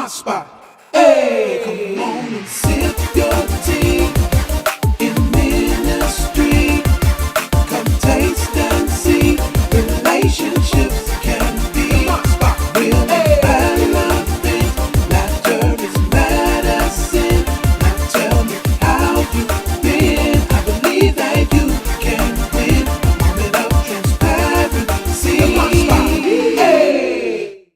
My spot. Hey, come on and sip your tea in ministry. Come taste and see. Relationships can be real and balancing. Laughter is medicine. Now tell me how you been. I believe that you can win. A moment of transparency. Hey.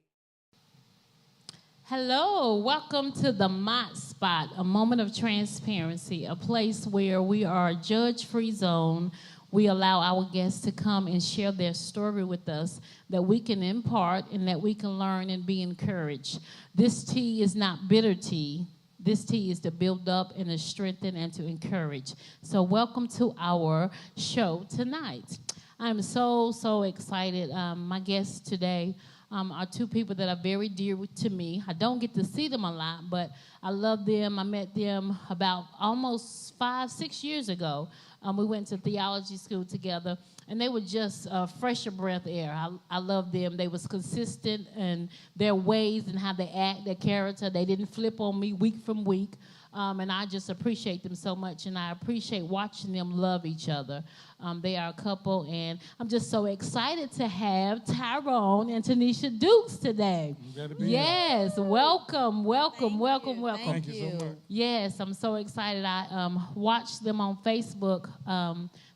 Hello, welcome to the Mott Spot, a moment of transparency, a place where we are a judge-free zone. We allow our guests to come and share their story with us that we can impart and that we can learn and be encouraged. This tea is not bitter tea. This tea is to build up and to strengthen and to encourage. So welcome to our show tonight. I'm so excited. My guests today are two people that are very dear to me. I don't get to see them a lot, but I love them. I met them about almost 5-6 years ago. We went to theology school together, and they were just fresh of breath air. I love them. They was consistent in their ways and how they act, their character. They didn't flip on me week from week, and I just appreciate them so much, and I appreciate watching them love each other. They are a couple, and I'm just so excited to have Tyrone and Tanisha Dukes today. Yes, welcome. Thank you so much. Yes, I'm so excited. I watched them on Facebook.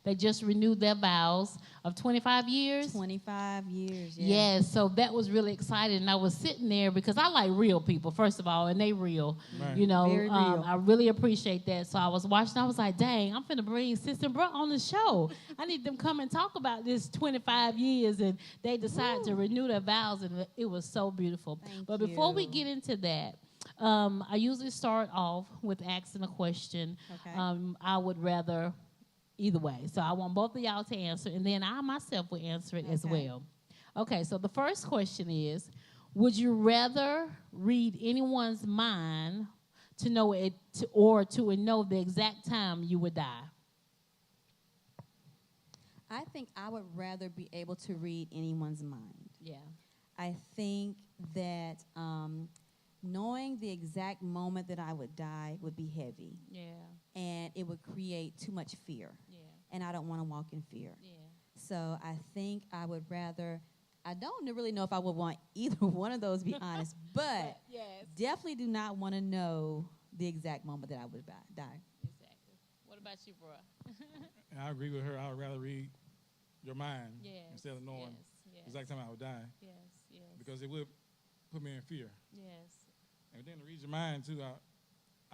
They just renewed their vows of 25 years. 25 years, Yes, so that was really exciting. And I was sitting there because I like real people, first of all, and they real. Right. You know, Very real. I really appreciate that. So I was watching. I was like, dang, I'm finna bring Sister and Bro on the show. I need them come and talk about this 25 years. And they decided to renew their vows, and it was so beautiful. But before we get into that, I usually start off with asking a question. Okay. I would rather either way. So I want both of y'all to answer, and then I myself will answer it as well. Okay, so the first question is, would you rather read anyone's mind to know it or to know the exact time you would die? I think I would rather be able to read anyone's mind. Yeah. I think that knowing the exact moment that I would die would be heavy. Yeah. And it would create too much fear. Yeah. And I don't want to walk in fear. Yeah. So I think I would rather, I don't really know if I would want either one of those, to be honest, but Yes. definitely do not want to know the exact moment that I would die. Exactly. What about you, bro? And I agree with her. I would rather read your mind Yes. instead of knowing Yes. the exact time I would die, Yes. Yes. because it would put me in fear. Yes. And then to read your mind too,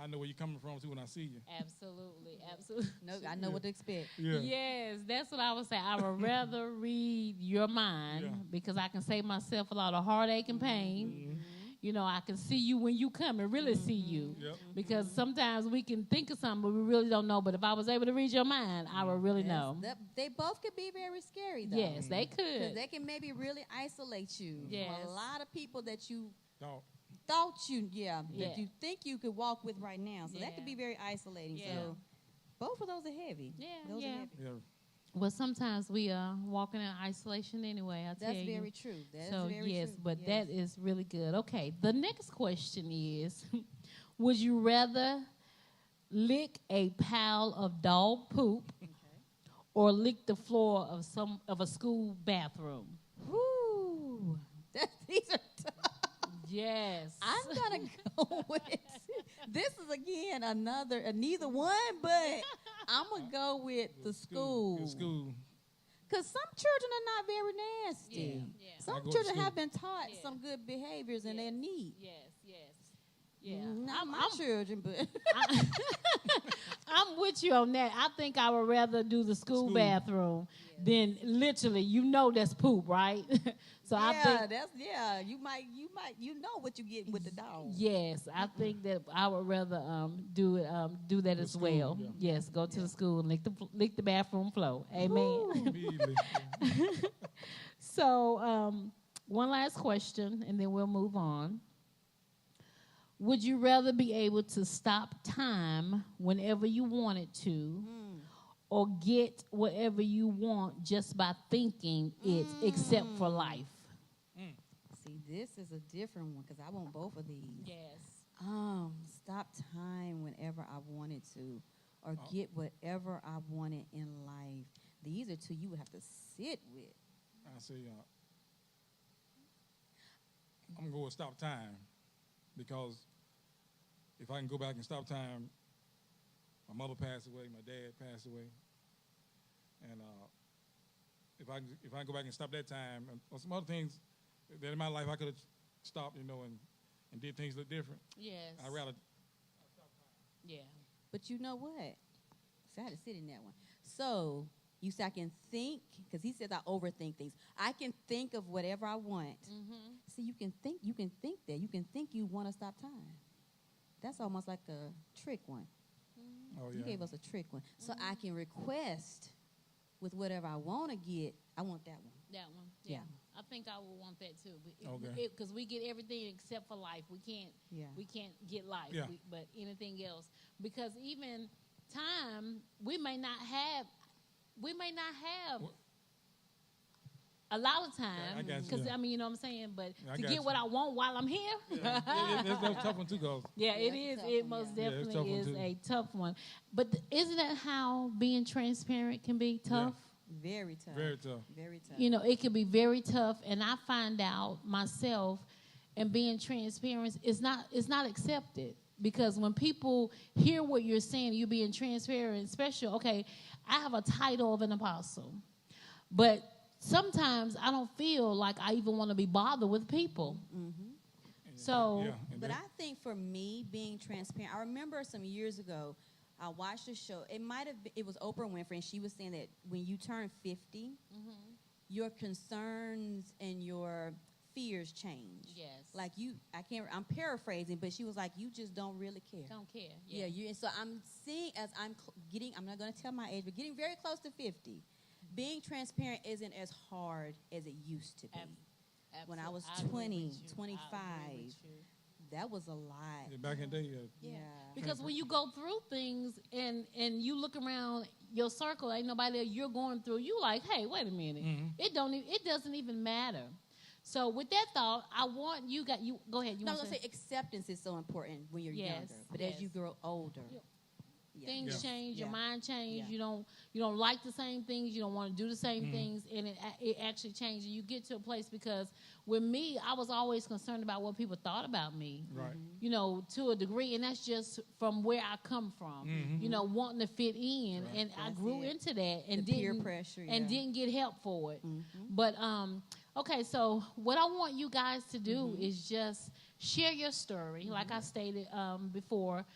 I know where you're coming from too when I see you. Absolutely. Absolutely. No, I know what to expect. Yeah. Yes, that's what I would say. I would rather read your mind because I can save myself a lot of heartache and pain. Mm-hmm. You know, I can see you when you come and really see you. Yep. Because sometimes we can think of something, but we really don't know. But if I was able to read your mind, I would really know. They both could be very scary, though. Yes, they 'Cause could. they can maybe really isolate you Yes. from a lot of people that you No. thought that Yeah. you think you could walk with right now. So that Yeah. could be very isolating. Yeah. So both of those are heavy. Yeah, Those yeah. are heavy. Yeah. Well, sometimes we are walking in isolation anyway, I tell That's you. very true. That's So, very yes, true. but Yes. that is really good. Okay, the next question is, would you rather lick a pile of dog poop or lick the floor of a school bathroom? Woo. These are tough. Yes. I'm gonna go with this is again neither one, but I'm gonna go with the school. School. Because some children are not very nasty. Yeah. I Some go to children school. have been taught Yeah. some good behaviors and they're neat. Yes, yes. Yeah. Not my children, but I'm with you on that. I think I would rather do the school bathroom than literally, that's poop, right? So I think you know what you get with the dog. yes, I think that I would rather do that as school, well. yeah. Yes, go to the school and lick the bathroom floor. Amen. Immediately. So one last question, and then we'll move on. Would you rather be able to stop time whenever you wanted to, or get whatever you want just by thinking it, except for life? See, this is a different one because I want both of these. Yes. Stop time whenever I wanted to, or get whatever I wanted in life. These are two you would have to sit with. I say, I'm gonna go with stop time, because if I can go back and stop time, my mother passed away, my dad passed away, and if I can go back and stop that time, and some other things that in my life I could have stopped, and did things a little different. Yes. I'd rather. Yeah. But you know what? So I had to sit in that one. So you said I can think, because he says I overthink things. I can think of whatever I want. Mm-hmm. See, you can think that. You can think you want to stop time. That's almost like a trick one. Oh You yeah. gave us a trick one. So I can request with whatever I want to get. I want that one. That one. Yeah. Yeah. I think I would want that too. Okay. Because we get everything except for life. We can't. Yeah. We can't get life. Yeah. But anything else, because even time, we may not have. Well, a lot of I time, got you, because yeah. I mean, you know what I'm saying. But I to got get you. what I want while I'm here, yeah, it's a tough one too, cause yeah, it it's is. a tough It one, most yeah. Yeah, it's a definitely tough one, is too. a tough one. But isn't that how being transparent can be tough? Very tough. very tough. Very tough. You know, it can be very tough, and I find out myself, and being transparent is not accepted, because when people hear what you're saying, you being transparent, especially, okay, I have a title of an apostle, but sometimes I don't feel like I even want to be bothered with people. So, Yeah, and But then- I think for me, being transparent, I remember some years ago, I watched a show. It was Oprah Winfrey, and she was saying that when you turn 50, your concerns and your fears change. yes, Like I'm paraphrasing, but she was like, you just don't really care. don't care. Yeah, and so I'm seeing as I'm I'm not going to tell my age, but getting very close to 50, being transparent isn't as hard as it used to be. When I was 20, 25, that was a lot. Yeah, back in the day, Yeah. Because when you go through things and you look around your circle, ain't nobody that you're going through, you like, hey, wait a minute. It doesn't even matter. So with that thought, I want you go ahead. You No, I want was to going to say acceptance is so important when you're Yes, younger. But yes. as you grow older, things Yeah. change, your Yeah. mind change. Yeah. You don't like the same things. You don't want to do the same things, and it actually changes. You get to a place, because with me, I was always concerned about what people thought about me. right. You know, to a degree, and that's just from where I come from. You know, wanting to fit in, Right. and I That's grew it. into that, and The peer didn't pressure, and yeah. didn't get help for it. But okay, so what I want you guys to do is just share your story, like I stated before.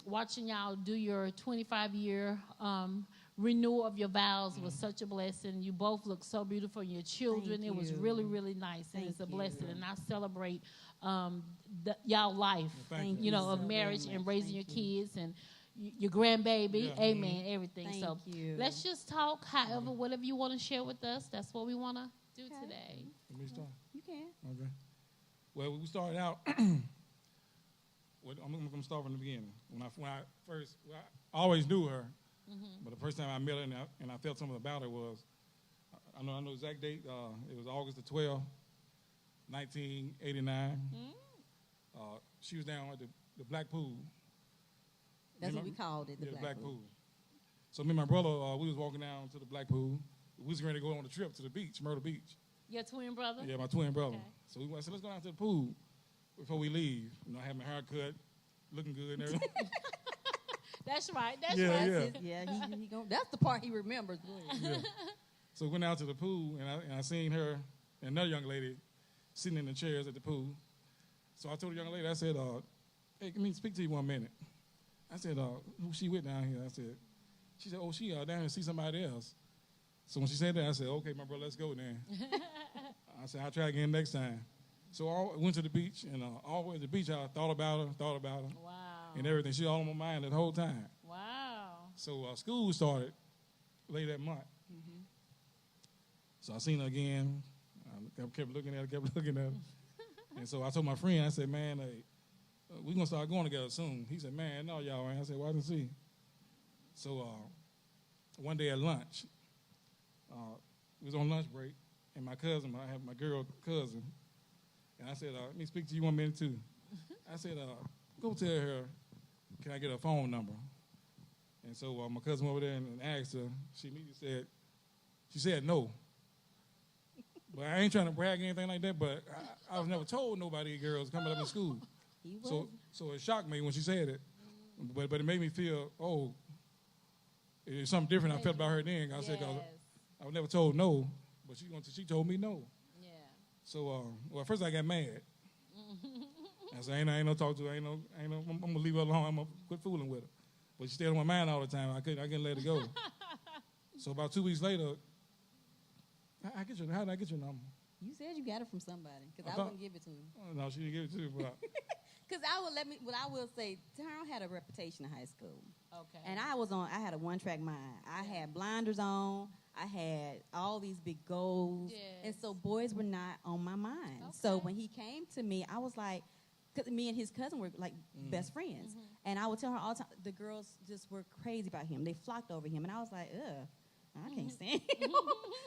Watching y'all do your 25-year renewal of your vows was such a blessing. You both look so beautiful. Your children, Thank it was you. really, really nice, and Thank it's a you. blessing. And I celebrate y'all life, Thank you know, so of very marriage much. and raising Thank your kids and your grandbaby. Yeah. Amen. Everything. Thank so you. let's just talk. However, whatever you want to share with us, that's what we want to do Okay. today. Let me start. You can. Okay. Well, we started out. I'm going to start from the beginning. When I first, I always knew her, but the first time I met her and I felt something about her was, I know the exact date. It was August the 12th, 1989. She was down at the Black Pool. That's Me what and we called it, the yeah, Black Pool. So me and my brother, we was walking down to the Black Pool. We was ready to go on a trip to the beach, Myrtle Beach. Your twin brother? Yeah, my twin brother. Okay. So we said, let's go down to the pool before we leave. You know, I had my hair cut, looking good and everything. That's right. That's Yeah, right. yeah. Yeah, that's the part he remembers. Yeah. So we went out to the pool, and I seen her and another young lady sitting in the chairs at the pool. So I told the young lady, I said, hey, let me speak to you 1 minute. I said, who she with down here? She said, oh, she down here to see somebody else. So when she said that, I said, okay, my brother, let's go then. I said, I'll try again next time. So I went to the beach, and all the way to the beach, I thought about her, Wow. and everything. She was all on my mind the whole time. Wow. So school started late that month. So I seen her again. I kept looking at her, and so I told my friend, I said, man, hey, we're going to start going together soon. He said, man, no, y'all ain't. I said, well, I didn't see. So one day at lunch, we was on lunch break, and my cousin, I have my girl cousin, And I said, let me speak to you 1 minute, too. I said, go tell her, can I get her phone number? And so my cousin over there and asked her. She immediately said no. But I ain't trying to brag or anything like that, but I was never told nobody girls coming up in school. He was. So it shocked me when she said it. But it made me feel, it's something different I felt about her then. I said, 'cause I was never told no, but she told me no. Yeah. So, at first I got mad. I said, I ain't no talk to her. I'm going to leave her alone. I'm going to quit fooling with her. But she stayed on my mind all the time. I couldn't let it go. So about 2 weeks later, how did I get your number? You said you got it from somebody, because I wouldn't give it to him. Oh, no, she didn't give it to me. But Because I will say, Tyrone had a reputation in high school. Okay. And I had a one-track mind. I had blinders on. I had all these big goals. Yes. And so boys were not on my mind. So Okay. when he came to me, I was like, because me and his cousin were like best friends. And I would tell her all the time, the girls just were crazy about him. They flocked over him. And I was like, ugh. I can't stand him.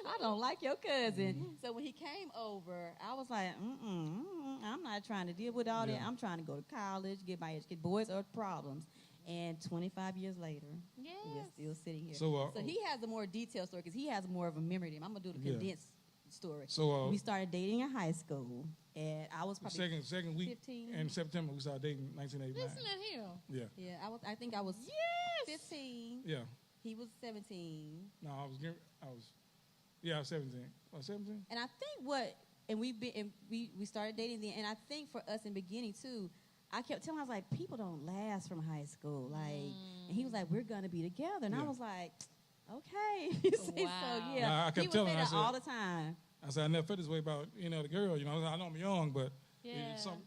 I don't like your cousin. So when he came over, I was like, I'm not trying to deal with all that. I'm trying to go to college, get my education. Boys are problems. And 25 years later, we're still sitting here. So he has a more detailed story because he has more of a memory than I'm going to do the condensed story. So we started dating in high school, and I was probably second week 15. in September, we started dating in 1989. Listen to him. Yeah. Yeah, I think I was 15. Yeah. He was 17. No, I was 17. I was 17. And I think we started dating then, and I think for us in the beginning too, I kept telling him, I was like, people don't last from high school. Like, and he was like, we're going to be together. And I was like, okay. So, Wow. yeah. Nah, I kept he would telling say him, I that said- all the time. I said, I never felt this way about, the girl. I know I'm young, but Yeah. it's something,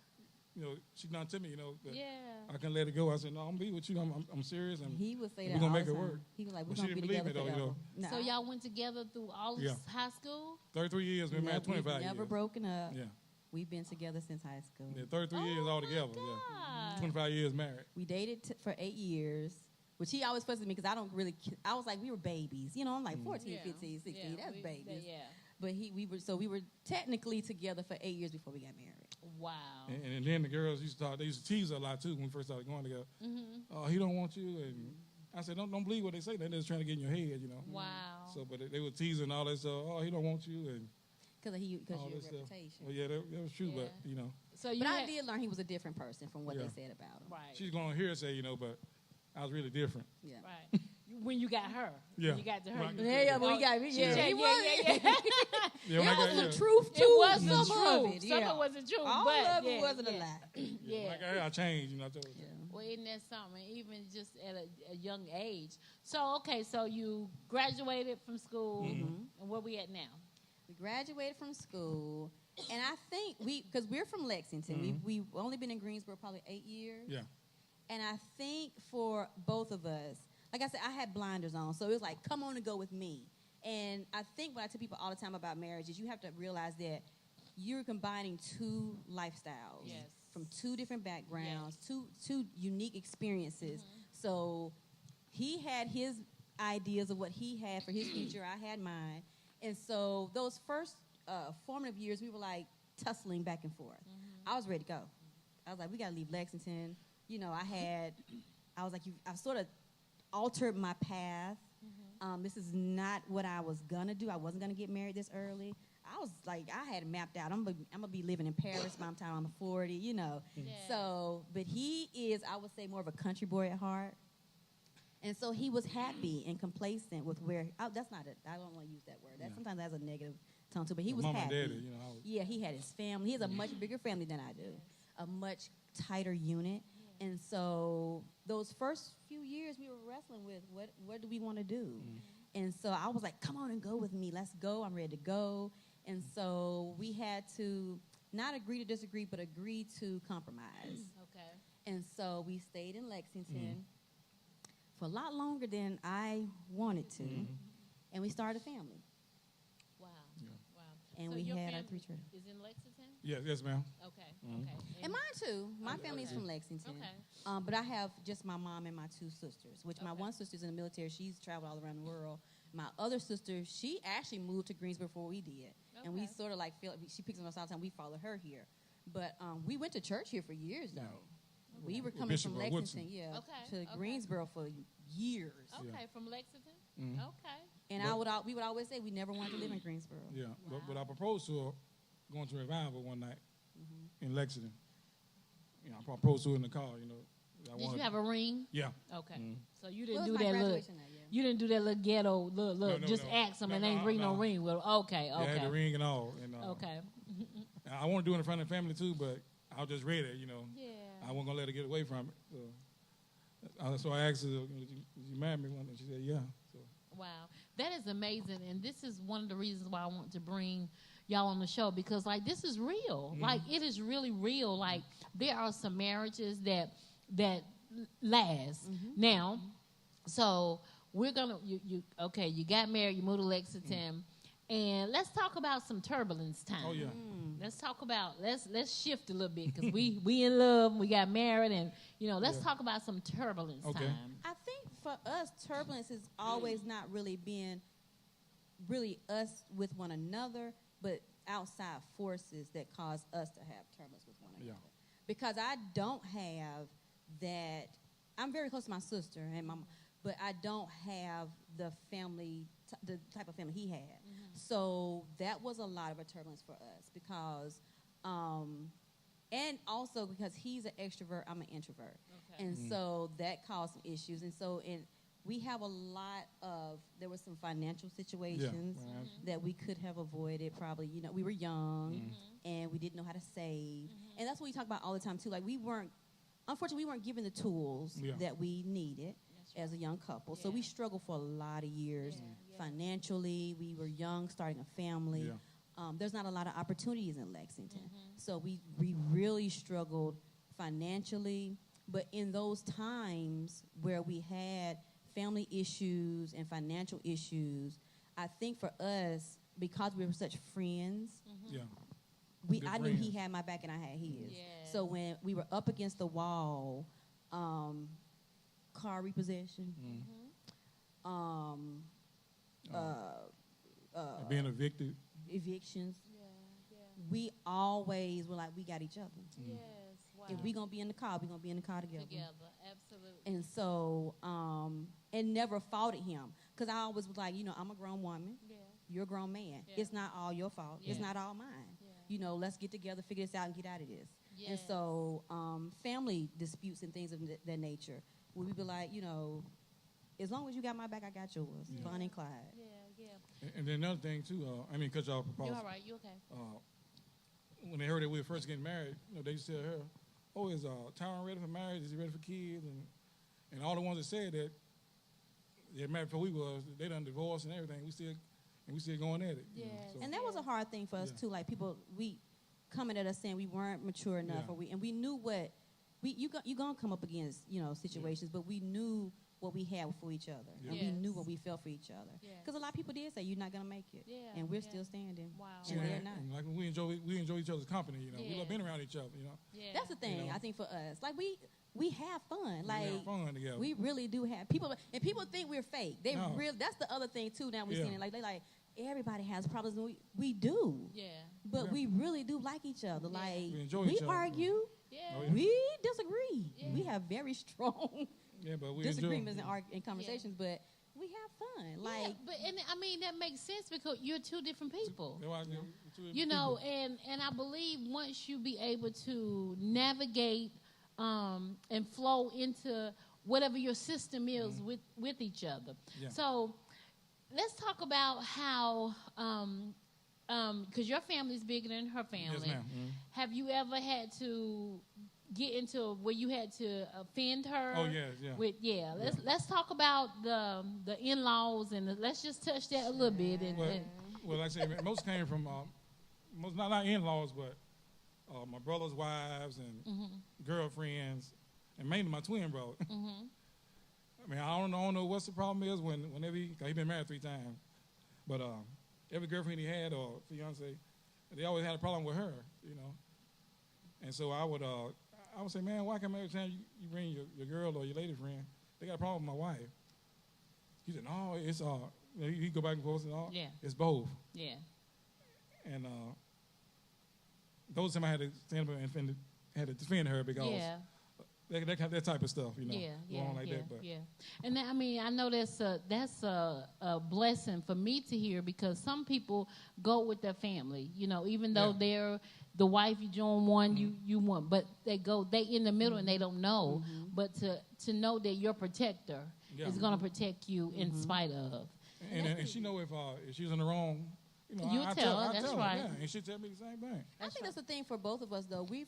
she done to me, but Yeah. I can let it go. I said, no, I'm going to be with you. I'm serious. And He would say we're that gonna all make the it time. work. He was like, we're But she going to be didn't together believe me, forever. though, So y'all went together through all of high school? 33 years, we've been married 25 years. Never broken up. Yeah. We've been together since high school. Yeah, 33 years altogether. Yeah. God. 25 years married. We dated for 8 years, which he always fussed at me because I was like, we were babies. I'm like 14, 15, 16. That's babies. Yeah. But we were technically together for 8 years before we got married. Wow. And then the girls they used to tease her a lot too when we first started going together. Oh, he don't want you. And I said, don't believe what they say. They're just trying to get in your head, Wow. So, but they were teasing all that stuff. Oh, he don't want you. And Because all your this stuff. reputation. Well, yeah, that was true, Yeah. but, So you But I had- did learn he was a different person from what Yeah. they said about him. Right. she's going to hear it say, but I was really different. Yeah. Right. When you got her. Yeah. When you got to her. Right. you- Yeah, but we got Yeah, he yeah, was. yeah. Yeah, when I There was got some here, truth to It was some some of truth. it. Some Yeah. of it wasn't true. All but of yeah, it wasn't yeah. a lie. when I Yeah. got here, I changed, I told her. Yeah. Well, isn't that something? Even just at a young age. So, okay, so you graduated from school. And where we at now? We graduated from school, and I think because we're from Lexington, we've only been in Greensboro probably 8 years. Yeah. And I think for both of us, like I said, I had blinders on, so it was like, come on and go with me. And I think what I tell people all the time about marriage is you have to realize that you're combining two lifestyles Yes. from two different backgrounds, two unique experiences. So he had his ideas of what he had for his future. I had mine. And so those first formative years, we were like tussling back and forth. I was ready to go. I was like, we got to leave Lexington. I was like, I've sort of altered my path. This is not what I was going to do. I wasn't going to get married this early. I was like, I had it mapped out. I'm going to be living in Paris by the time I'm 40, Yeah. So, but he is, I would say, more of a country boy at heart. And so he was happy and complacent with that's not it. I don't want to use that word. That sometimes has a negative tone too, but he was Mom happy. and daddy, I was, Yeah, he had his family. He has a much bigger family than I do, a much tighter unit. And so those first few years we were wrestling with what do we want to do? And so I was like, come on and go with me. Let's go. I'm ready to go. And so we had to not agree to disagree, but agree to compromise. Okay. And so we stayed in Lexington for a lot longer than I wanted to. And we started a family. Wow. Yeah. Wow. And So we your had our family 3 children. Is in Lexington? yes, ma'am. Okay. Okay. And mine too. My family's okay. from Lexington. Okay. But I have just my mom and my 2 sisters, which my Okay. one sister's in the military. She's traveled all around the world. My other sister, she actually moved to Greensboro before we did. And we Okay. sort of like feel, she picks on us all the time. We followed her here. But we went to church here for years, though. Yeah. We were With coming Bishop from Woodson. Lexington, yeah, Okay, to okay. Greensboro for years. Okay, from Lexington. Mhm. Okay. And we would always say we never wanted to live in Greensboro. Yeah, but I proposed to her going to revival one night in Lexington. You know, I proposed to her in the car. You know, Did you have a ring? Yeah. Okay. Mhm. So you Well, didn't it do was my that look. graduation night, yeah. You didn't do that little ghetto look. No, just no. ask them and No, ain't bring no no. ring. Well, okay, Yeah, I had the okay, ring and all. And, okay. I want to do it in front of the family too, but I was just ready. You know, Yeah. I wasn't gonna let her get away from it. So I asked her, "Did you marry me?" And she said, "Yeah." So Wow, that is amazing, and this is one of the reasons why I want to bring y'all on the show, because like this is real. Like it is really real. Like there are some marriages that last. Now, so we're gonna you got married, you moved to Lexington, and let's talk about some turbulence time. Oh yeah. Let's talk about let's shift a little bit, because we in love, we got married, and let's talk about some turbulence Okay. time. I think for us, turbulence is always not really being really us with one another, but outside forces that cause us to have turbulence with one Yeah. another. Because I don't have that. I'm very close to my sister and my, but I don't have the family, the type of family he had. So that was a lot of a turbulence for us because, and also because he's an extrovert, I'm an introvert. Okay. And so that caused some issues. And so we have a lot of, there were some financial situations that we could have avoided probably. We were young and we didn't know how to save. And that's what we talk about all the time too. Like unfortunately we weren't given the tools that we needed as a young couple. So we struggled for a lot of years financially. We were young, starting a family. There's not a lot of opportunities in Lexington. So we really struggled financially. But in those times where we had family issues and financial issues, I think for us, because we were such friends, Yeah. Good I knew he friends. had my back and I had his. Yes. So when we were up against the wall, car repossession, Being evicted. evictions, we always were like, we got each other. Yes, wow. If we gonna be in the car, we gonna be in the car together. Absolutely. And so, and never faulted him. Because I always was like, I'm a grown woman. Yeah. You're a grown man. Yeah. It's not all your fault. It's Yeah. not all mine. Yeah. Let's get together, figure this out, and get out of this. And Yes. so, family disputes and things of that nature, where we be like, as long as you got my back, I got yours. Bonnie and Clyde. Yeah, yeah. And then another thing too. Because y'all proposed. You all right? You okay? When they heard that we were first getting married, they used to tell her, "Oh, is Tyron ready for marriage? Is he ready for kids?" And all the ones that said that they're married before we was, they done divorced and everything. We still going at it. Yes. So, And that was a hard thing for us Yeah. too. Like people, we coming at us saying we weren't mature enough, Yeah. we knew what you gonna come up against situations, but we knew what we had for each other, Yeah. and we knew Yes. what we felt for each other. Yes. Because a lot of people did say you're not gonna make it, Yeah, and we're yeah. still standing. Wow. And they're and not. like we enjoy each other's company. We Yeah. love being around each other. Yeah. That's the thing I think for us. Like we have fun. Like we have fun together. we really do have people, and people think we're fake. They No. really. That's the other thing too. Now we're Yeah. seeing it. Like they like everybody has problems, and we do. Yeah. But Yeah. we really do like each other. Yeah. Like We enjoy each other. argue, Yeah. Oh, yeah. we disagree. Yeah. We have very strong Yeah, but we disagreements enjoy. and conversations, but we have fun. Like Yeah, but I mean that makes sense because you're two different people. That's why I do- two You know, people. and I believe once you be able to navigate and flow into whatever your system is with each other. Yeah. So let's talk about how because your family's bigger than her family. Yes, ma'am. Have you ever had to get into where you had to offend her? Oh, yes, yeah. Let's talk about the in-laws and let's just touch that a little bit. Well, like I say, most came from most not in-laws, but my brother's wives and girlfriends, and mainly my twin brother. I mean, I don't know what the problem is whenever he been married 3 times, but every girlfriend he had or fiance, they always had a problem with her, And so I would say, man, why come every time you bring your girl or your lady friend, they got a problem with my wife? He said, no, it's he go back and forth and all. Yeah. It's both. Yeah. And those time I had to stand up and had to defend her because Yeah. that type of stuff, you know, Yeah, going on like that. But yeah. And I mean, I know that's a blessing for me to hear because some people go with their family, you know, even though they're the wife, you join one, you want, but they in the middle and they don't know. But to know that your protector is going to protect you in spite of. And she know if she's in the wrong, you know, You I tell her, I that's tell right. her, and she tell me the same thing. I think that's the thing for both of us, though. We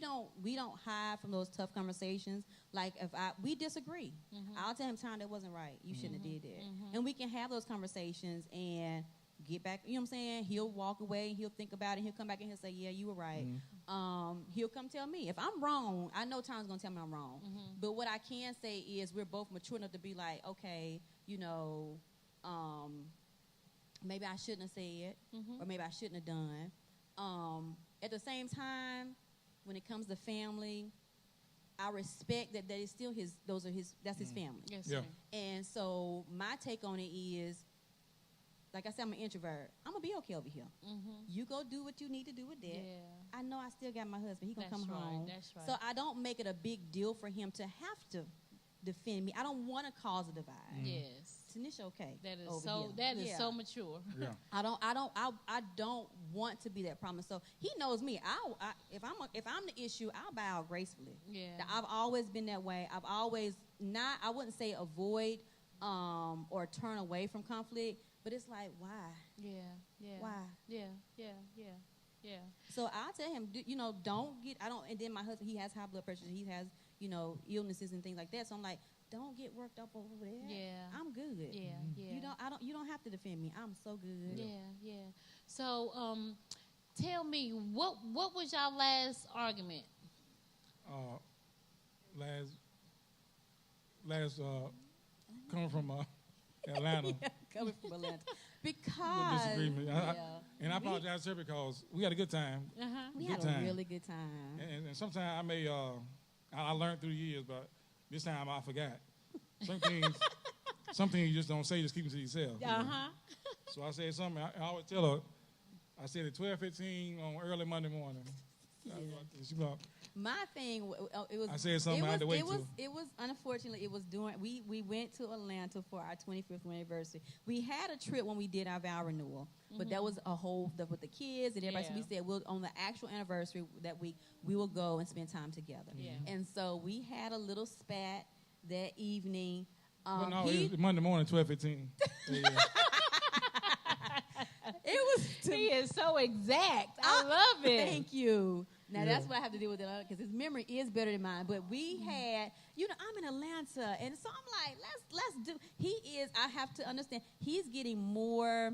don't hide from those tough conversations. Like if we disagree, I'll tell him, "Tom, that wasn't right. You shouldn't have did that." And we can have those conversations and get back. You know what I'm saying? He'll walk away. He'll think about it. He'll come back and he'll say, "Yeah, you were right." He'll come tell me if I'm wrong. I know Tom's gonna tell me I'm wrong. But what I can say is we're both mature enough to be like, okay, you know. Maybe I shouldn't have said, or maybe I shouldn't have done. At the same time, when it comes to family, I respect that is still his. That's his family. Yes, Yeah. sir. And so my take on it is, like I said, I'm an introvert. I'm gonna be okay over here. You go do what you need to do with that. Yeah. I know I still got my husband. He gonna That's come right, home. that's right. So I don't make it a big deal for him to have to defend me. I don't want to cause a divide. Yes. Tanisha, okay. That is over so. here. That is Yeah. so mature. Yeah. I don't want to be that problem. So he knows me. If I'm the issue, I'll bow gracefully. Yeah. I've always been that way. I've always not. I wouldn't say avoid or turn away from conflict, but it's like why? Yeah. Yeah. Why? Yeah. So I tell him, don't get. I don't. And then my husband, he has high blood pressure. He has illnesses and things like that. So I'm like, don't get worked up over there. Yeah. I'm good. Yeah. Yeah. You don't have to defend me. I'm so good. Yeah. So, tell me, what was y'all last argument? Last coming from Atlanta. Yeah, coming from Atlanta. Little Because disagreement. And I apologize to her because we had a good time. we Good had time. a really good time. And sometimes I may, I learned through the years, but this time I forgot. Some things you just don't say, just keep them to yourself. you know? So I said something, I always tell her, I said at 12:15 on early Monday morning. She like, My thing, it was. I said something I had to wait till. It was unfortunately it was during we went to Atlanta for our 25th anniversary. We had a trip when we did our vow renewal, but that was a whole with the kids and everybody. So we said on the actual anniversary that week we will go and spend time together. Yeah. And so we had a little spat that evening. But no, it was Monday morning, 12:15. Yeah. It was. He is so exact. I love it. Thank you. Now, Yeah. that's what I have to deal with because his memory is better than mine. But we had, I'm in Atlanta. And so I'm like, let's do. I have to understand, he's getting more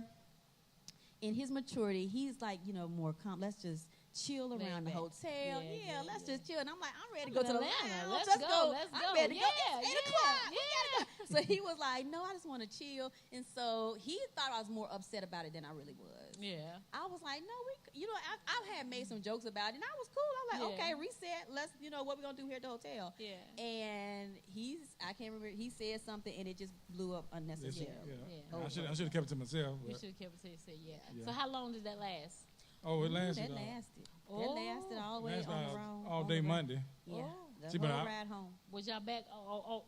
in his maturity. He's like, more calm. Let's just chill around the hotel. Yeah, Let's yeah. just chill. And I'm like, I'm ready to go to the Atlanta. lounge. Let's go. I'm ready to go. Yeah, It's 8 yeah, o'clock. We yeah. gotta go. So he was like, no, I just want to chill. And so he thought I was more upset about it than I really was. Yeah. I was like, no, I had made some jokes about it, and I was cool. I was like, Yeah. okay, reset. Let's, what we're going to do here at the hotel. Yeah. And I can't remember, he said something, and it just blew up unnecessarily. Yeah. I should have kept it to myself. You But, should have kept it to yourself, yeah. Yeah. So how long did that last? it That lasted. lasted. Oh. That lasted all the way Lasted on the road. all on day the road. Monday. Yeah. Oh. The See, whole but ride home. Was y'all back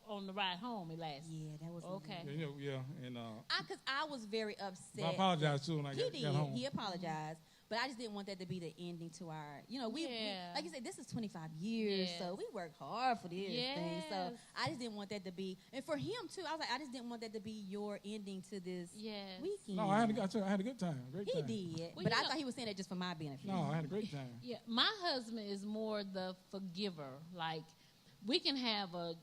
on the ride home? It lasted. Yeah, that was Okay. Yeah, and Because I was very upset. I apologized too when I He got did. home. He apologized. But I just didn't want that to be the ending to our, we Yeah. like you said, this is 25 years, Yes. so we worked hard for this thing. So Yes. I just didn't want that to be, and for him too, I was like, I just didn't want that to be your ending to this Yes. weekend. No, I had a good time. Great He time. did, Well, but you I know- thought he was saying that just for my benefit. No, I had a great time. Yeah, my husband is more the forgiver. Like, we can have a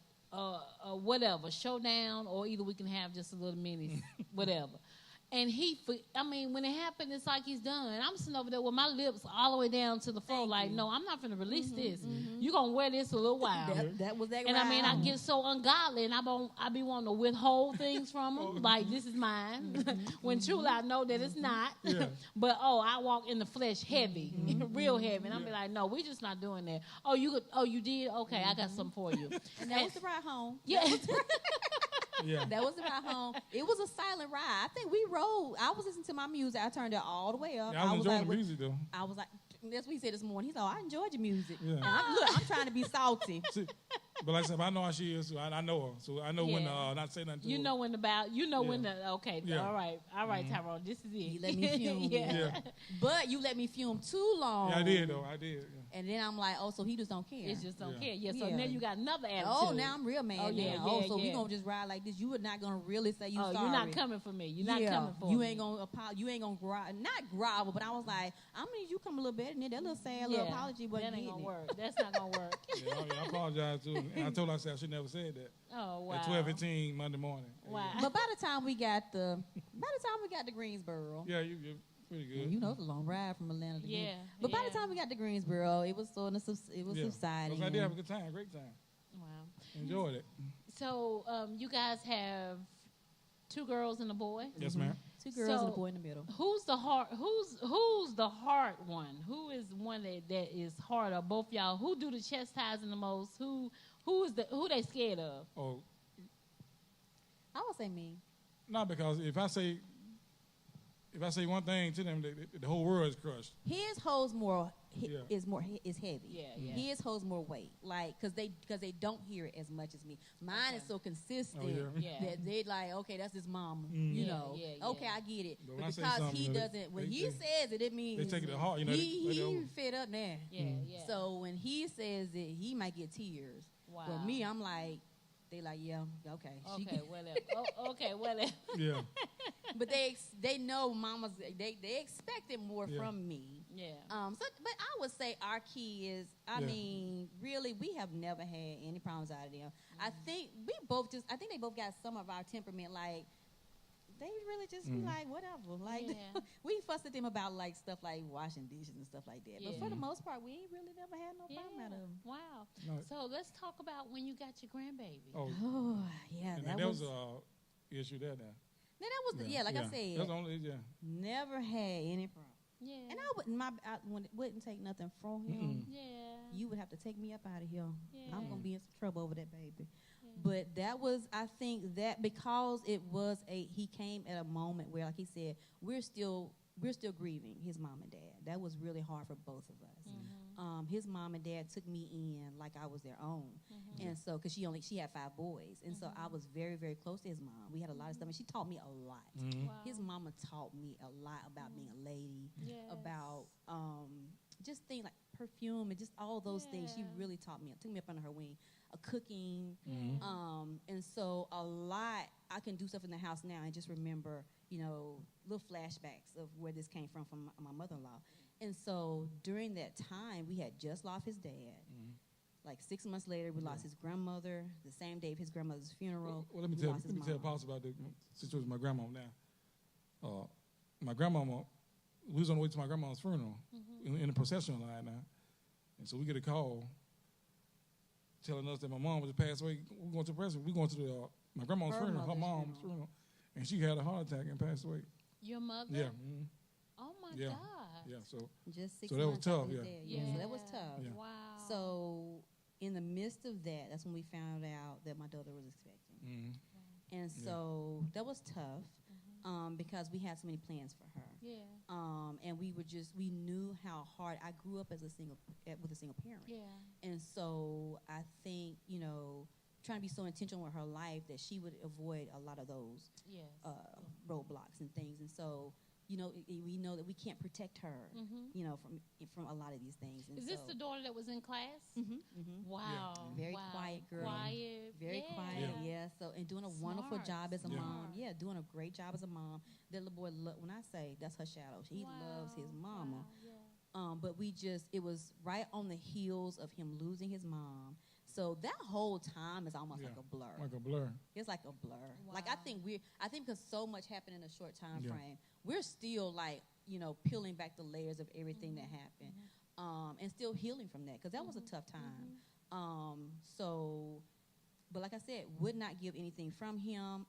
whatever showdown, or either we can have just a little mini whatever. And when it happened, it's like he's done. And I'm sitting over there with my lips all the way down to the floor, like, no, I'm not going to release this. You're going to wear this a little while. That was that. And ride. I get so ungodly, and I be wanting to withhold things from him, like this is mine. When truly I know that it's not. Yeah. But I walk in the flesh heavy, real heavy, and I'm be like, no, we just not doing that. You did? Okay, I got something for you. And that was the ride home. Yeah. Yeah. That was the ride home. It was a silent ride. I think we rode. I was listening to my music. I turned it all the way up. Yeah, I was enjoying like, the music though. I was like, that's what he said this morning. He's like, I enjoyed your music. Yeah. And I'm trying to be salty. See, but like I said, I know how she is. So I know her, so I know when Yeah. not say nothing to You her. know when when Yeah. the okay, Yeah. all right, Tyrone, this is it. You let me fume. yeah. Yeah. But you let me fume too long. Yeah, I did though. I did. Yeah. And then I'm like, oh, so he just don't care. It's just don't Yeah. care. Yeah, so Yeah. now you got another attitude. Oh, now I'm real mad Oh, yeah, now. yeah, so we yeah. gonna just ride like this. You are not gonna really say you Oh, sorry. you're not coming for me. You're not Yeah. coming for you me. ain't gonna you ain't gonna not grovel, but I was like, I'm gonna need you come a little better than that little sad little apology, but that ain't getting gonna it. work. That's not gonna work. I apologize too. And I told her I said I should never said that. Oh wow. At 12:15 Monday morning. Wow. But by the time we got to Greensboro, Yeah, you're pretty good. and you know it's a long ride from Atlanta to Yeah, Greensboro. But by the yeah. time we got to Greensboro, it was sort of subsiding. I did have a good time, great time. Wow. Enjoyed it. So you guys have 2 girls and a boy. Yes, ma'am. 2 girls and a So- boy in the middle. Who's the hard? Who's the hard one? Who is one that is harder? Both y'all. Who do the chastising the most? Who they scared of? Oh, I would say me. not because if I say one thing to them, the whole world is crushed. His holds more Yeah. is heavy. Yeah. His holds more weight, like because they don't hear it as much as me. Mine is so consistent Oh, yeah. Yeah. that they like, okay, that's his mama. Mm. You Yeah, know, yeah. okay, I get it. But But when I say because something, he you know, doesn't, when they- he they- says it, it means they take it to heart, you know, they He don't- fed up now. Yeah. Yeah. So when he says it, he might get tears. Wow. But me, I'm like, they like, yeah, okay. She Okay, can- whatever. Okay, whatever. Yeah. but they know mamas. They expect it more Yeah. from me. Yeah. But I would say our key is, I Yeah. mean, really, we have never had any problems out of them. I think they both got some of our temperament. Like, they really just be like, whatever. Like, Yeah. we fuss at them about like stuff like washing dishes and stuff like that. But Yeah. for the most part, we ain't really never had no problem out of them. Wow. No. So let's talk about when you got your grandbaby. Oh, Oh, yeah, and that that was. was a issue there now. That was, yeah, like I That's said, the only, yeah. never had any problem. Yeah. And I wouldn't take nothing from him. Yeah. You would have to take me up out of here. Yeah. I'm gonna be in some trouble over that baby. Yeah. But that was, I think, that because it was he came at a moment where, like he said, we're still grieving his mom and dad. That was really hard for both of us. His mom and dad took me in like I was their own, and so because she had 5 boys, and so I was very, very close to his mom. We had a lot of stuff, and she taught me a lot. Mm-hmm. Wow. His mama taught me a lot about being a lady, Yes. about just things like perfume and just all those things. She Yeah. really taught me, took me up under her wing, cooking. Mm-hmm. And so a lot, I can do stuff in the house now and just remember, little flashbacks of where this came from my mother-in-law. And so during that time, we had just lost his dad. Mm-hmm. Like 6 months later, we lost his grandmother. The same day of his grandmother's funeral, Well, let me we tell lost his let me tell mom. Pastor about the situation with my grandma now. My grandmama, we was on the way to my grandma's funeral in the procession line now, and so we get a call telling us that my mom was passed away. We're going to the procession. We're going to my grandma's Her funeral, her mother's mom's funeral, and she had a heart attack and passed away. Your mother? Yeah, mhm. Oh my Yeah. God. yeah. So Just 6 So that was months after tough, his yeah. dad. Yeah, so that was tough. Yeah. Wow. So in the midst of that, that's when we found out that my daughter was expecting. mhm. And so that was tough because we had so many plans for her. Yeah. And we knew how hard, I grew up with a single parent. Yeah. And so I think, trying to be so intentional with her life that she would avoid a lot of those Yes. roadblocks and things. And so, we know that we can't protect her, from a lot of these things. And Is this so, the daughter that was in class? Wow. Very Wow. quiet girl. Quiet. Very yeah. quiet, yeah. So, and doing a wonderful Smart. job as a Yeah. mom. Yeah, doing a great job as a mom. That little boy, when I say that's her shadow, he loves his mama. Wow. Yeah. But it was right on the heels of him losing his mom. So that whole time is almost Yeah. like a blur. Like a blur. It's like a blur. Like I think because so much happened in a short time Yeah. frame, we're still like, peeling back the layers of everything that happened. And still healing from that because that was a tough time. But like I said, would not give anything from him,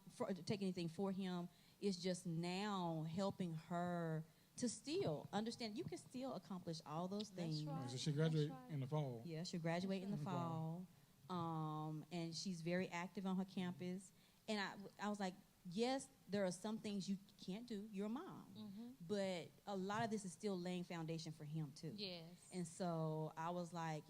take anything for him. It's just now helping her to still understand you can still accomplish all those things. right. So she graduated right. in the fall. Yeah, she'll graduate in the fall. And she's very active on her campus. And I was like, yes, there are some things you can't do. You're a mom. But a lot of this is still laying foundation for him, too. Yes. And so I was like,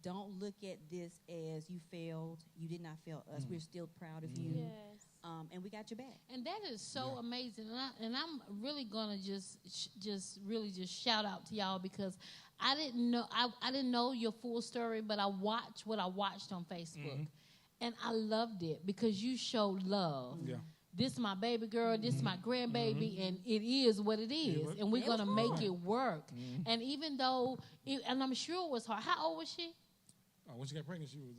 don't look at this as you failed. You did not fail us. We're still proud of you. Yes. And we got your back. And that is so amazing. And I'm really gonna just really shout out to y'all, because I didn't know your full story, but I watched what I watched on Facebook, and I loved it because you showed love. Yeah. This is my baby girl, this is my grandbaby, and it is what it is, and we're gonna make it work. And even though, and I'm sure it was hard. How old was she? When she got pregnant, she was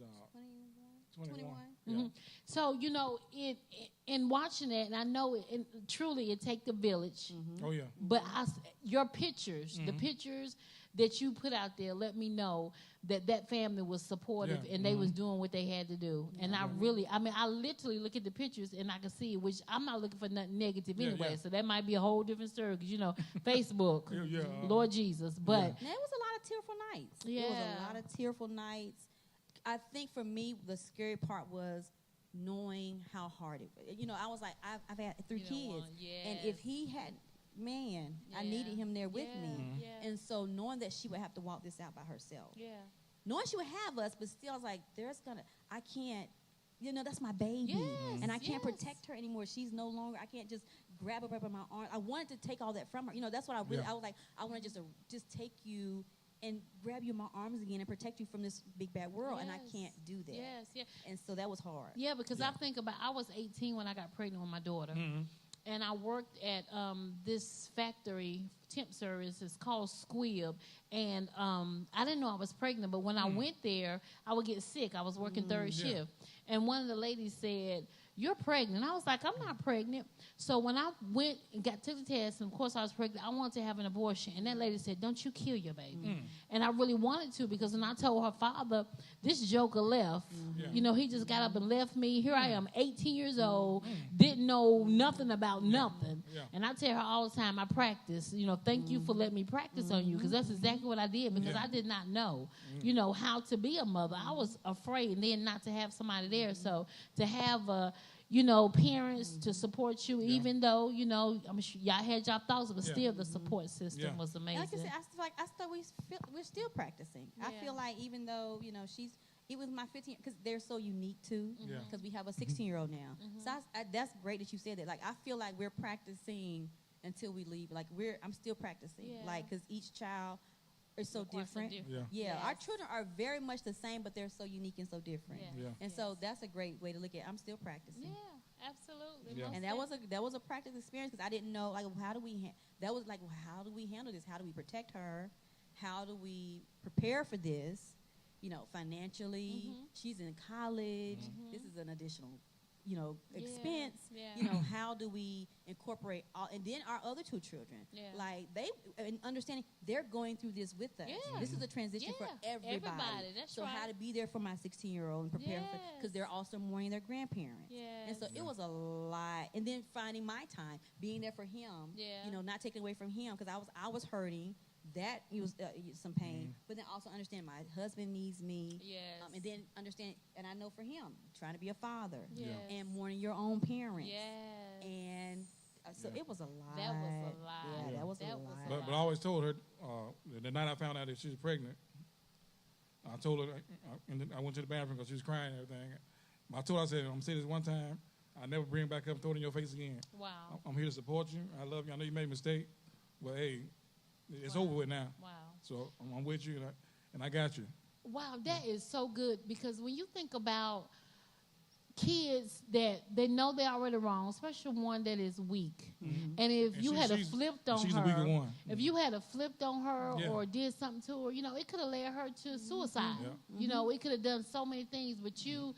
21. Mm-hmm. So, in watching that, and I know it truly it take the village. Oh, yeah. But your pictures, the pictures that you put out there, let me know that family was supportive and they was doing what they had to do. And I literally look at the pictures and I can see it, which I'm not looking for nothing negative anyway. So that might be a whole different story because, Facebook, Lord Jesus. But Now, it was a lot of tearful nights. Yeah. It was a lot of tearful nights. I think for me, the scary part was knowing how hard it was. I was like, I've had 3 kids. And if he had, I needed him there with me. And so knowing that she would have to walk this out by herself. Knowing she would have us, but still I was like, I can't, that's my baby. Yes, And I can't protect her anymore. She's no longer, I can't just grab her by my arm. I wanted to take all that from her. That's what I really, I was like, I want to just take you and grab you in my arms again and protect you from this big bad world, and I can't do that. And so that was hard. Yeah, because I think about, I was 18 when I got pregnant with my daughter, and I worked at this factory temp service. It's called Squib, and I didn't know I was pregnant, but when I went there, I would get sick. I was working third shift, and one of the ladies said, "You're pregnant." I was like, "I'm not pregnant." So when I went and took the test, and of course I was pregnant, I wanted to have an abortion. And that lady said, "Don't you kill your baby." And I really wanted to, because when I told her father, this joker left. He just got up and left me. Here I am, 18 years old, didn't know nothing about nothing. And I tell her all the time, I practice. Thank you for letting me practice on you, because that's exactly what I did, because I did not know, how to be a mother. I was afraid, and then not to have somebody there. So to have parents to support you, even though, I'm sure y'all had y'all thoughts, but still the support system was amazing. And like I said, we're still practicing. I feel like even though, it was my 15, because they're so unique too, because we have a 16-year-old now. So that's great that you said that. Like, I feel like we're practicing until we leave. Like, I'm still practicing. Like, because each child is so different. Our children are very much the same, but they're so unique and so different. And so that's a great way to look at it. I'm still practicing. Yeah, absolutely. And that was a practice experience, because I didn't know, like, how do we handle this? How do we protect her? How do we prepare for this? Financially, she's in college. This is an additional, expense. How do we incorporate all, and then our other 2 children, like and understanding they're going through this with us. This is a transition for everybody. That's so how to be there for my 16-year-old and prepare for, because they're also mourning their grandparents. And so it was a lot. And then finding my time, being there for him. Not taking away from him, because I was hurting. That was some pain, but then also understand my husband needs me, and then understand, and I know for him, trying to be a father, and mourning your own parents, and so it was a lot. That was a lot. Yeah, that was a lot. But I always told her, the night I found out that she was pregnant, I told her, and then I went to the bathroom because she was crying and everything. I told her, I said, I'm going to say this one time, I'll never bring it back up and throw it in your face again. Wow. I'm here to support you. I love you. I know you made a mistake, but hey, it's over with now. Wow. So I'm with you, and I got you. Wow, that is so good, because when you think about kids that they know they're already wrong, especially one that is weak, and if you had flipped on her, the weaker one. If you had flipped on her or did something to her, it could have led her to suicide. It could have done so many things, but you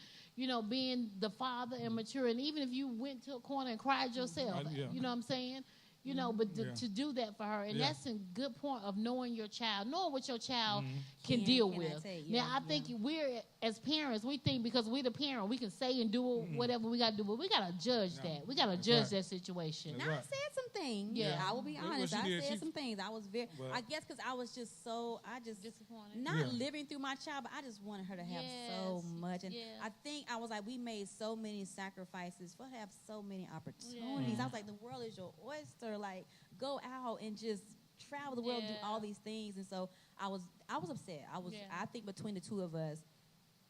being the father and mature, and even if you went to a corner and cried yourself, you know what I'm saying? You know, but Yeah. to do that for her, and Yeah. that's a good point of knowing your child, knowing what your child Mm-hmm. can Can- deal can I with. tell you? Now, Yeah, I think we're, as parents, we think because we're the parent, we can say and do whatever we got to do, but we got to judge Mm-hmm. Yeah. that. We got to That's judge right. that situation. That's Now, I right. said some things. Yeah. I will be Well, honest. she I did. said She- some things. I was very, Well- I guess because I was just so, I just, Disappointed. not Yeah. living through my child, but I just wanted her to have so Yes, much. And yeah. I think I was like, we made so many sacrifices for her to have so many opportunities. Yeah. I was like, the world is your oyster. Like, go out and just travel the world, do Yeah. all these things. And so I was upset. Yeah. I think between the two of us,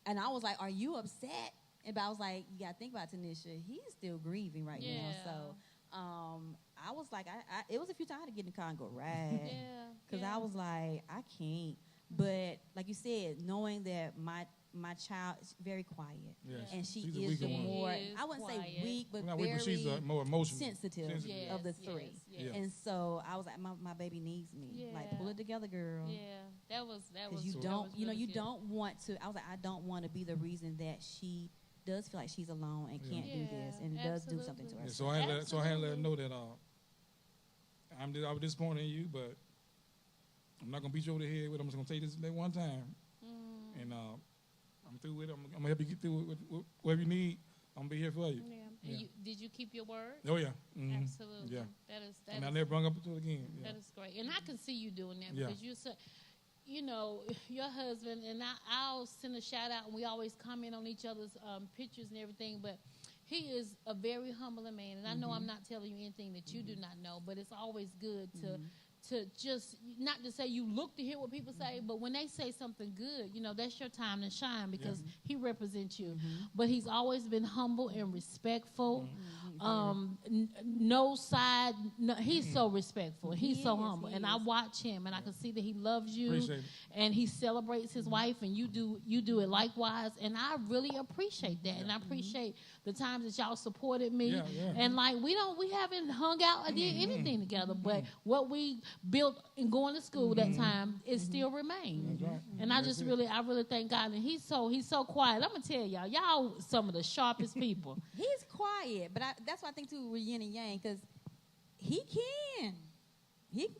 and I was like, are you upset? And but I was like, you got to think about Tanisha. He's still grieving right now. Yeah. So I was like, it was a few times I had to get in the car and go, right. Yeah. Because yeah. I was like, I can't. But like you said, knowing that my child is very quiet. Yes. And she She's a is weaker the one. more, She is I wouldn't quiet. say weak, but Not very weak, but she's more emotional. sensitive Yes, of the yes, three. yes. Yeah. And so I was like, my baby needs me. Like, Yeah. pull it together, girl. Yeah, that was Because you that don't, was you know, really you good. don't want to. I was like, I don't want to be the reason that she does feel like she's alone and Yeah. can't do this, Yeah, and does do something to absolutely. her. Yeah, so I had to let her know that I was disappointed in you, but I'm not gonna beat you over the head with it. I'm just gonna take this that one time, and I'm through with it. I'm gonna help you get through it with whatever you need. I'm gonna be here for you. Yeah. Yeah. And you, did you keep your word? Oh yeah. Mhm. Absolutely. Yeah. That is And I never brung up to it again. Yeah. that is great, and I can see you doing that Yeah. because you said, you know, your husband and I'll send a shout out, and we always comment on each other's pictures and everything, but. He is a very humbling man, and I know I'm not telling you anything that you do not know, but it's always good to just not to say you look to hear what people say, but when they say something good, you know, that's your time to shine because he represents you. But he's always been humble and respectful. No side. No, he's so respectful. He's He so is, humble, he and I is. watch him, and I can see that he loves you, Appreciate it. and he celebrates his wife, and you do it likewise. And I really appreciate that, and I appreciate the times that y'all supported me. Yeah, yeah. And like we haven't hung out or did anything together, but what we built in going to school that time, it still remains. That's right. And I That's just it. really thank God. And he's so quiet. I'm gonna tell y'all some of the sharpest people. He's quiet, but that's why I think too we're yin and yang because he can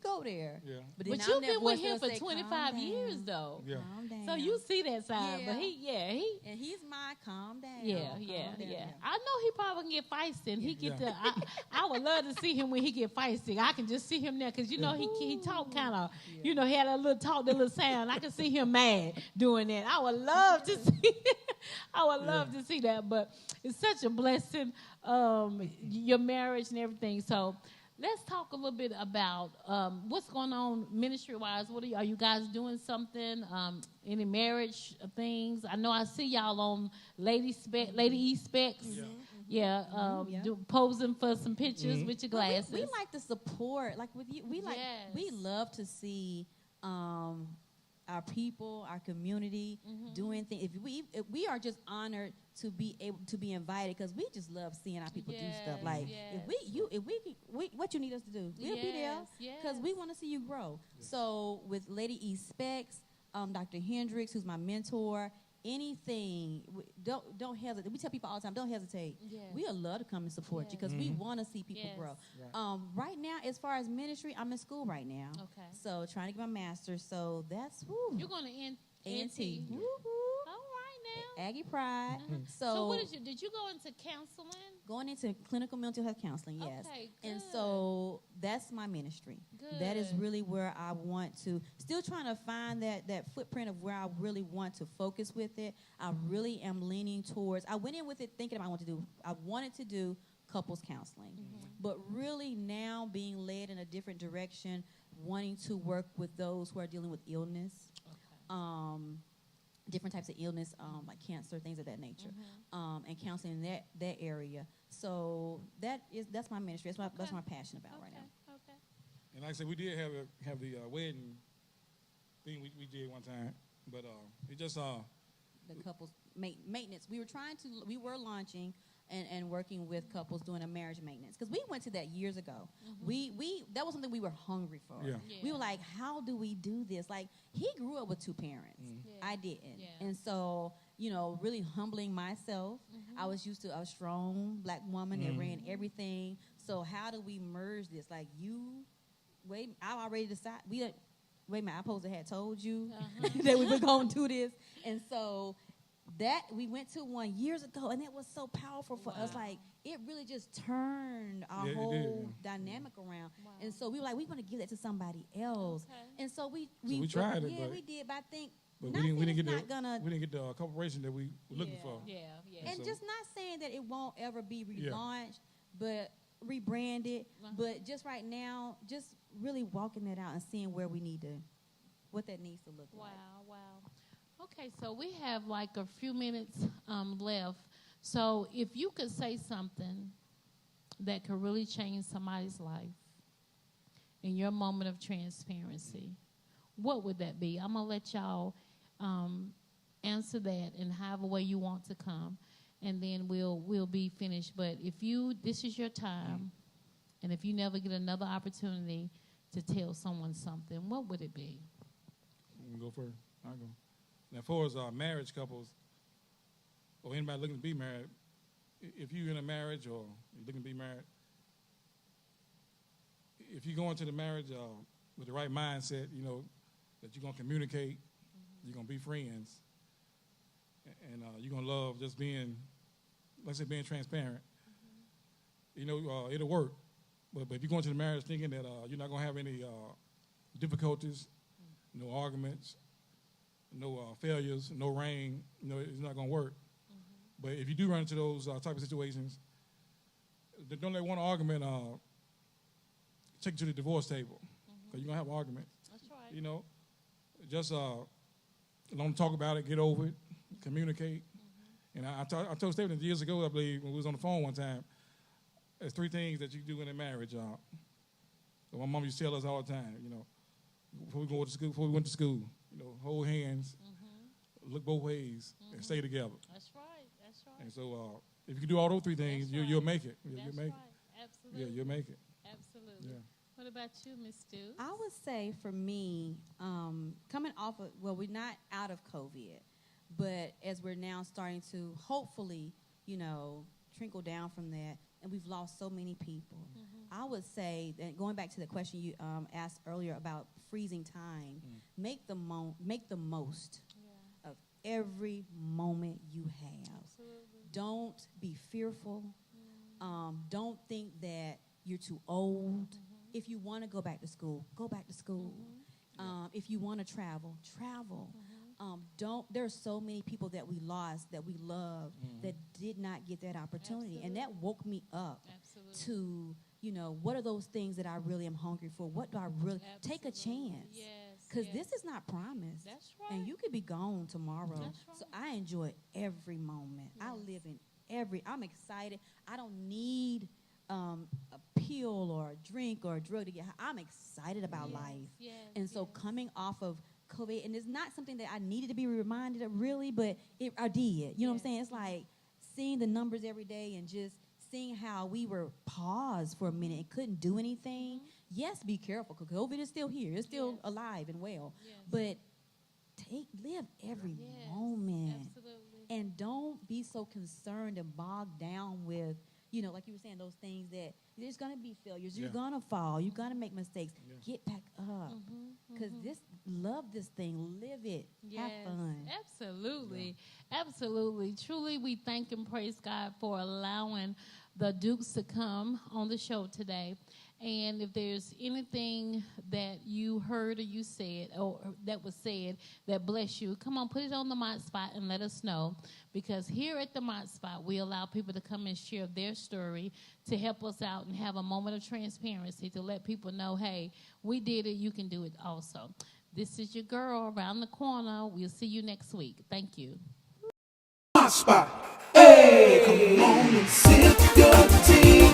go there. Yeah. then But I'm you've that been voice with him that'll for say, 25 "Calm years down, though. Yeah. Calm down. So you see that side, but Yeah. he and he's my calm down. yeah. calm down. I know he probably can get feisty. And he get the. I would love to see him when he get feisty. I can just see him there because you know he talk kind of you know he had a little talk, that little sound. I can see him mad doing that. I would love to see. I would love to see that, but it's such a blessing, your marriage and everything. So. Let's talk a little bit about what's going on ministry-wise. What are you guys doing something? Any marriage things? I know I see y'all on Lady E Specs. Yeah, posing for some pictures with your Well, glasses. we like to support, like with you. We Yes. love to see our people, our community doing things. If we are just honored to be able to be invited because we just love seeing our people do stuff. Yes, Like yes. if we what you need us to do, we'll be there Yes, because we yes. want to see you grow. So with Lady E Specs, Dr. Hendricks, who's my mentor. Anything, don't hesitate. We tell people all the time, don't hesitate. Yes. We'll love to come and support you because we want to see people Yes. grow. Right. Right now, as far as ministry, I'm in school right now. Okay. So trying to get my master's. So that's You're going to A&T. All right now. Aggie Pride. So what did you go into counseling? Going into clinical mental health counseling, yes. Okay, And good. so that's my ministry. That is Good. really where I want to, still trying to find that footprint of where I really want to focus with it. I really am leaning towards, I went in with it thinking about what to do. I wanted to do couples counseling. But really now being led in a different direction, wanting to work with those who are dealing with illness. Different types of illness, like cancer, things of that nature, and counseling in that area. So that's my ministry. That's my passion about right now. Okay. And like I said, we did have the wedding thing we did one time, but it just The couples maintenance. We were launching and working with couples doing a marriage maintenance because we went to that years ago. We that was something we were hungry for. Yeah. We were like, how do we do this? Like he grew up with two parents. Yeah. I didn't. Yeah. And so, really humbling myself. I was used to a strong black woman that ran everything. so how do we merge this? Like I already decided. Wait a minute, I supposed to had told you that we were going to do this. And so that we went to one years ago, and it was so powerful for us. Like, it really just turned our whole dynamic around. Wow. And so we were like, we want to give that to somebody else. Okay. And so we tried it. Yeah, we did, but I think but we didn't get the corporation that we were looking for. Yeah. And so, just not saying that it won't ever be relaunched, but rebranded. But just right now, just really walking that out and seeing where we need to, what that needs to look like. Wow. Okay, so we have like a few minutes left. So if you could say something that could really change somebody's life in your moment of transparency, what would that be? I'm going to let y'all answer that in however way you want to come, and then we'll be finished. But if this is your time, and if you never get another opportunity to tell someone something, what would it be? You go first. I'll go. Now, as far as marriage couples or anybody looking to be married, if you're in a marriage or you're looking to be married, if you go into the marriage with the right mindset, you know, that you're going to communicate, you're going to be friends, and you're going to love just being, like I said, being transparent. You know, it'll work. But if you go into the marriage thinking that you're not going to have any difficulties, no arguments, no failures, no rain, you know, it's not going to work. But if you do run into those type of situations, don't let one argument take you to the divorce table, because you're going to have arguments. That's right. You know, just don't talk about it, get over it, communicate. And I told Stephen years ago, I believe, when we was on the phone one time, there's 3 things that you do in a marriage. My mom used to tell us all the time, you know, before we went to school, you know, hold hands, look both ways, and stay together. That's right. And so if you can do all those 3 things, you'll make it. You'll make it. Absolutely. Yeah, you'll make it. Absolutely. Yeah. What about you, Ms. Stu? I would say for me, coming off of, we're not out of COVID, but as we're now starting to hopefully, you know, trickle down from that, and we've lost so many people. I would say that going back to the question you asked earlier about freezing time, make the most of every moment you have. Absolutely. Don't be fearful. Don't think that you're too old. If you want to go back to school, go back to school. If you want to travel. There are so many people that we lost, that we loved, that did not get that opportunity. Absolutely. And that woke me up Absolutely. to, you know, what are those things that I really am hungry for? What do I really, take a chance. Yes. Because this is not promised. That's right. And you could be gone tomorrow. That's right. So I enjoy every moment. Yes. I live in I'm excited. I don't need a pill or a drink or a drug to get high. I'm excited about life. Yes. And so coming off of COVID, and it's not something that I needed to be reminded of really, but I did. You know what I'm saying? It's like seeing the numbers every day and just seeing how we were paused for a minute and couldn't do anything. Yes, be careful, because COVID is still here. It's still alive and well. Yes. But live every moment. Absolutely. And don't be so concerned and bogged down with, you know, like you were saying, those things that there's going to be failures. You're going to fall. You're going to make mistakes. Get back up. Because love this thing. Live it. Have fun. Absolutely. Absolutely. Truly, we thank and praise God for allowing the Dukes to come on the show today. And if there's anything that you heard or you said or that was said that bless you, come on, put it on the Mod Spot and let us know. Because here at the Mod Spot, we allow people to come and share their story to help us out and have a moment of transparency to let people know, hey, we did it, you can do it also. This is your girl around the corner. We'll see you next week. Thank you. My spot. Hey, come on and sip your tea.